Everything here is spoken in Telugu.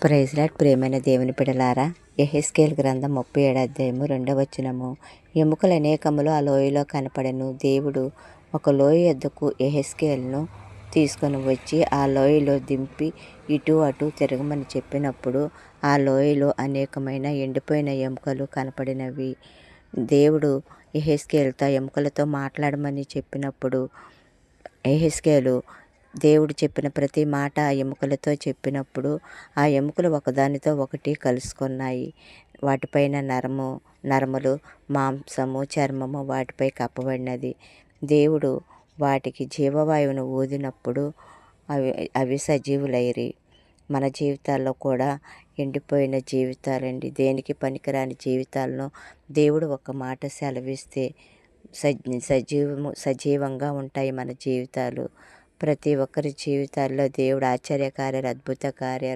Praise lord. ప్రియమైన దేవుని బిడ్డలారా, యెహెజ్కేలు గ్రంథం 37 అధ్యాయము 2వ వచనము. ఎముకలు అనేకములు ఆ లోయలో కనపడెను. దేవుడు ఒక లోయ యొద్దకు యెహెజ్కేలును తీసుకొని వచ్చి ఆ లోయలో దింపి ఇటు అటు తిరగమని చెప్పినప్పుడు ఆ లోయలో అనేకమైన ఎండిపోయిన ఎముకలు కనపడినవి. దేవుడు యెహెజ్కేలుతో ఎముకలతో మాట్లాడమని చెప్పినప్పుడు యెహెజ్కేలు దేవుడు చెప్పిన ప్రతి మాట ఆ ఎముకలతో చెప్పినప్పుడు ఆ ఎముకలు ఒకదానితో ఒకటి కలుసుకున్నాయి. వాటిపైన నరములు, మాంసము, చర్మము వాటిపై కప్పబడినది. దేవుడు వాటికి జీవవాయువును ఊదినప్పుడు అవి సజీవులైరి. మన జీవితాల్లో కూడా ఎండిపోయిన జీవితాలండి, దేనికి పనికిరాని జీవితాలను దేవుడు ఒక మాట సెలవిస్తే సజీవంగా ఉంటాయి మన జీవితాలు. ప్రతి ఒక్కరి జీవితాల్లో దేవుడు ఆశ్చర్యకార్యాలు, అద్భుత కార్యాలు